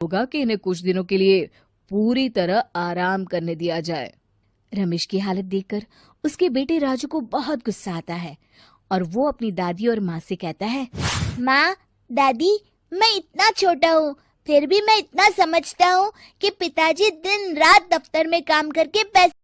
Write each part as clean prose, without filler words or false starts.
होगा कि इन्हें कुछ दिनों के लिए पूरी तरह आराम करने दिया जाए। रमेश की हालत देखकर उसके बेटे राजू को बहुत गुस्सा आता है और वो अपनी दादी और माँ से कहता है, माँ, दादी, मैं इतना छोटा हूँ, फिर भी मैं इतना समझता हूँ कि पिताजी दिन रात दफ्तर में काम करके पैसे।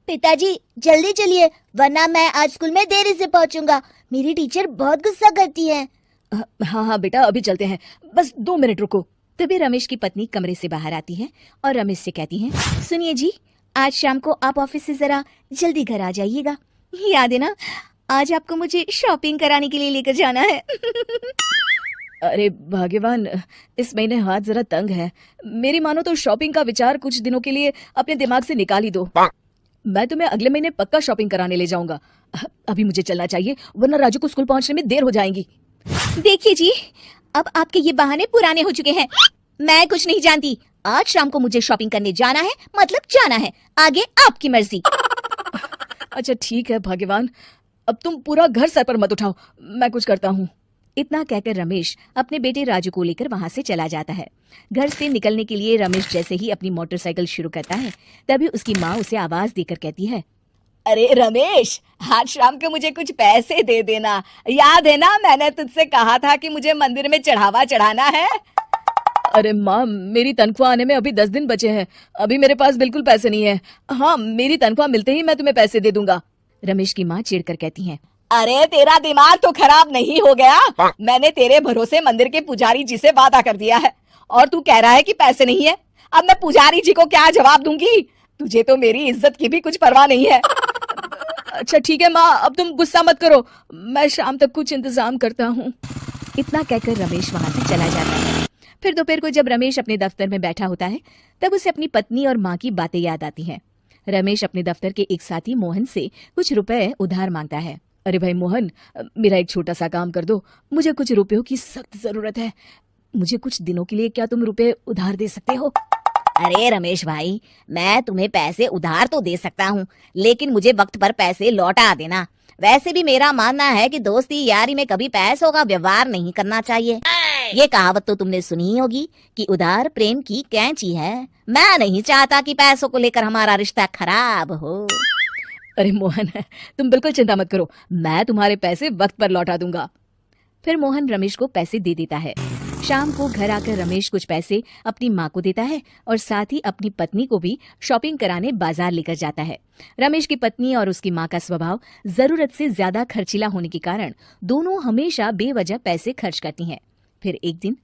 पिताजी जल्दी चलिए, वरना मैं आज स्कूल में देरी से पहुँचूंगा। मेरी टीचर बहुत गुस्सा करती है। हाँ हाँ बेटा, अभी चलते हैं, बस 2 मिनट रुको। तभी रमेश की पत्नी कमरे से बाहर आती है और रमेश से कहती हैं, सुनिए जी, आज शाम को आप ऑफिस से जरा जल्दी घर आ जाइएगा। याद है ना, आज आपको मुझे शॉपिंग कराने के लिए लेकर जाना है। अरे भाग्यवान, इस महीने हाथ जरा तंग है। मेरी मानो तो शॉपिंग का विचार कुछ दिनों के लिए अपने दिमाग से निकाल ही दो। मैं तुम्हें अगले महीने पक्का शॉपिंग कराने ले जाऊंगा। अभी मुझे चलना चाहिए, वरना राजू को स्कूल पहुंचने में देर हो जाएगी। देखिए जी, अब आपके ये बहाने पुराने हो चुके हैं। मैं कुछ नहीं जानती। आज शाम को मुझे शॉपिंग करने जाना है, मतलब जाना है। आगे आपकी मर्जी। अच्छा ठीक है भाग्यवान, अब तुम पूरा घर सर पर मत उठाओ, मैं कुछ करता हूँ। इतना कहकर रमेश अपने बेटे राजू को लेकर वहां से चला जाता है। घर से निकलने के लिए रमेश जैसे ही अपनी मोटरसाइकिल शुरू करता है, तभी उसकी माँ उसे आवाज देकर कहती है, अरे रमेश, आज शाम को मुझे कुछ पैसे दे देना। याद है ना, मैंने तुझसे कहा था कि मुझे मंदिर में चढ़ावा चढ़ाना है। अरे माँ, मेरी तनख्वाह आने में अभी 10 दिन बचे हैं, अभी मेरे पास बिल्कुल पैसे नहीं है। हाँ, मेरी तनख्वाह मिलते ही मैं तुम्हें पैसे दे दूंगा। रमेश की माँ चिढ़कर कहती हैं, अरे तेरा दिमाग तो खराब नहीं हो गया? मैंने तेरे भरोसे मंदिर के पुजारी जी से वादा कर दिया है और तू कह रहा है कि पैसे नहीं है। अब मैं पुजारी जी को क्या जवाब दूंगी? तुझे तो मेरी इज्जत की भी कुछ परवाह नहीं है। अच्छा ठीक है माँ, अब तुम गुस्सा मत करो, मैं शाम तक कुछ इंतजाम करता हूँ। इतना कहकर रमेश वहां से चला जाता है। फिर दोपहर को जब रमेश अपने दफ्तर में बैठा होता है, तब उसे अपनी पत्नी और माँ की बातें याद आती हैं। रमेश अपने दफ्तर के एक साथी मोहन से कुछ रुपए उधार मांगता है। अरे भाई मोहन, मेरा एक छोटा सा काम कर दो, मुझे कुछ रुपयों की सख्त जरूरत है। मुझे कुछ दिनों के लिए क्या तुम रुपए उधार दे सकते हो? अरे रमेश भाई, मैं तुम्हें पैसे उधार तो दे सकता हूँ, लेकिन मुझे वक्त पर पैसे लौटा देना। वैसे भी मेरा मानना है कि दोस्ती यारी में कभी पैसों का व्यवहार नहीं करना चाहिए। ये कहावत तो तुमने सुनी ही होगी कि उधार प्रेम की कैंची है। मैं नहीं चाहता कि पैसों को लेकर हमारा रिश्ता खराब हो। अरे मोहन, तुम बिल्कुल चिंता मत करो, मैं तुम्हारे पैसे वक्त पर लौटा दूंगा। फिर मोहन रमेश को पैसे दे देता है। शाम को घर आकर रमेश कुछ पैसे अपनी माँ को देता है और साथ ही अपनी पत्नी को भी शॉपिंग कराने बाजार लेकर जाता है। रमेश की पत्नी और उसकी माँ का स्वभाव जरूरत से ज्यादा खर्चीला होने के कारण दोनों हमेशा बेवजह पैसे खर्च करती हैं। फिर एक दिन,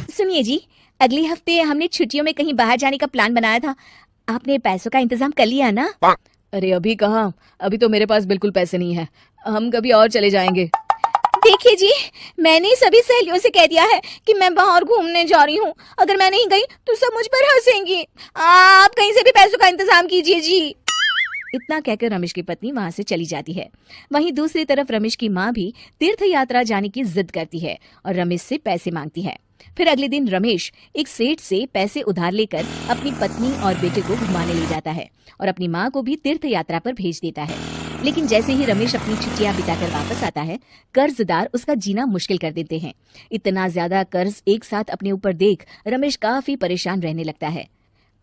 सुनिए जी, अगले हफ्ते हमने छुट्टियों में कहीं बाहर जाने का प्लान बनाया था। आपने पैसों का इंतजाम कर लिया ना? अरे अभी कहाँ, अभी तो मेरे पास बिल्कुल पैसे नहीं है, हम कभी और चले जाएंगे। देखिए जी, मैंने सभी सहेलियों से कह दिया है कि मैं बाहर घूमने जा रही हूँ। अगर मैं नहीं गई तो सब मुझ पर हंसेंगी। आप कहीं से भी पैसों का इंतजाम कीजिए जी। इतना कहकर रमेश की पत्नी वहां से चली जाती है। वहीं दूसरी तरफ रमेश की माँ भी तीर्थ यात्रा जाने की जिद करती है और रमेश से पैसे मांगती है। फिर अगले दिन रमेश एक सेठ से पैसे उधार लेकर अपनी पत्नी और बेटे को घुमाने ले जाता है और अपनी माँ को भी तीर्थ यात्रा पर भेज देता है। लेकिन जैसे ही रमेश अपनी छुट्टियां बिताकर वापस आता है, कर्जदार उसका जीना मुश्किल कर देते हैं। इतना ज्यादा कर्ज एक साथ अपने ऊपर देख रमेश काफी परेशान रहने लगता है।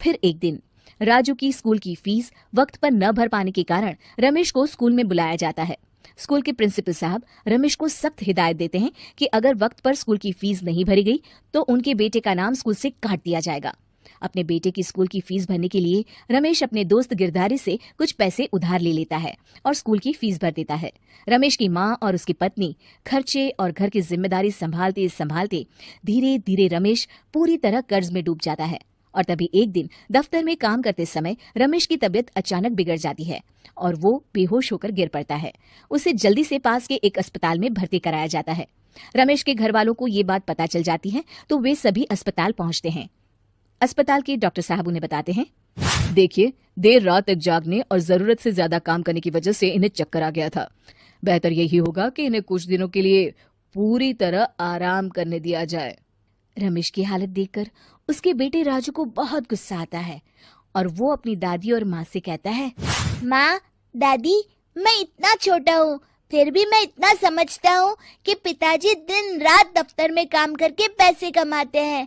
फिर एक दिन राजू की स्कूल की फीस वक्त पर न भर पाने के कारण रमेश को स्कूल में बुलाया जाता है। स्कूल के प्रिंसिपल साहब रमेश को सख्त हिदायत देते हैं कि अगर वक्त पर स्कूल की फीस नहीं भरी गई तो उनके बेटे का नाम स्कूल से काट दिया जाएगा। अपने बेटे की स्कूल की फीस भरने के लिए रमेश अपने दोस्त गिरधारी से कुछ पैसे उधार ले लेता है और स्कूल की फीस भर देता है। रमेश की माँ और उसकी पत्नी खर्चे और घर की जिम्मेदारी संभालते संभालते धीरे धीरे रमेश पूरी तरह कर्ज में डूब जाता है। और तभी एक दिन दफ्तर में काम करते समय रमेश की तबीयत अचानक बिगड़ जाती है और वो बेहोश होकर गिर पड़ता है। उसे जल्दी से पास के एक अस्पताल में भर्ती कराया जाता है। रमेश के घर वालों को ये बात पता चल जाती है तो वे सभी अस्पताल पहुंचते हैं। अस्पताल के डॉक्टर साहब उन्हें बताते हैं, देखिए, देर रात तक जागने और जरूरत से ज्यादा काम करने की वजह से इन्हें चक्कर आ गया था। बेहतर यही होगा कि इन्हें कुछ दिनों के लिए पूरी तरह आराम करने दिया जाए। रमेश की हालत देखकर उसके बेटे राजू को बहुत गुस्सा आता है और वो अपनी दादी और माँ से कहता है, माँ, दादी, मैं इतना छोटा हूँ, फिर भी मैं इतना समझता हूँ कि पिताजी दिन रात दफ्तर में काम करके पैसे कमाते हैं।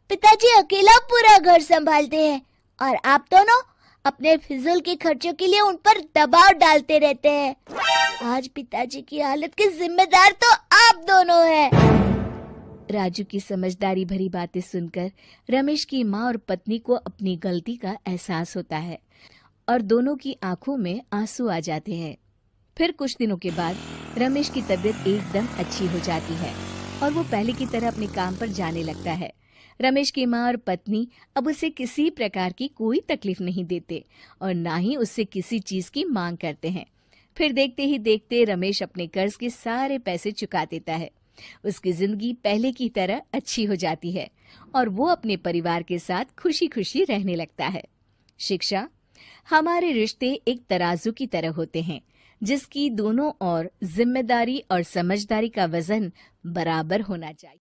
पिताजी अकेला पूरा घर संभालते हैं और आप दोनों अपने फिजूल के खर्चों के लिए उन पर दबाव डालते रहते हैं। आज पिताजी की हालत के जिम्मेदार तो आप दोनों हैं। राजू की समझदारी भरी बातें सुनकर रमेश की माँ और पत्नी को अपनी गलती का एहसास होता है और दोनों की आंखों में आंसू आ जाते हैं। फिर कुछ दिनों के बाद रमेश की तबीयत एकदम अच्छी हो जाती है और वो पहले की तरह अपने काम पर जाने लगता है। रमेश की माँ और पत्नी अब उसे किसी प्रकार की कोई तकलीफ नहीं देते और ना ही उससे किसी चीज की मांग करते हैं। फिर देखते ही देखते रमेश अपने कर्ज के सारे पैसे चुका देता है। उसकी जिंदगी पहले की तरह अच्छी हो जाती है और वो अपने परिवार के साथ खुशी खुशी रहने लगता है। शिक्षा, हमारे रिश्ते एक तराजू की तरह होते हैं जिसकी दोनों ओर जिम्मेदारी और समझदारी का वजन बराबर होना चाहिए।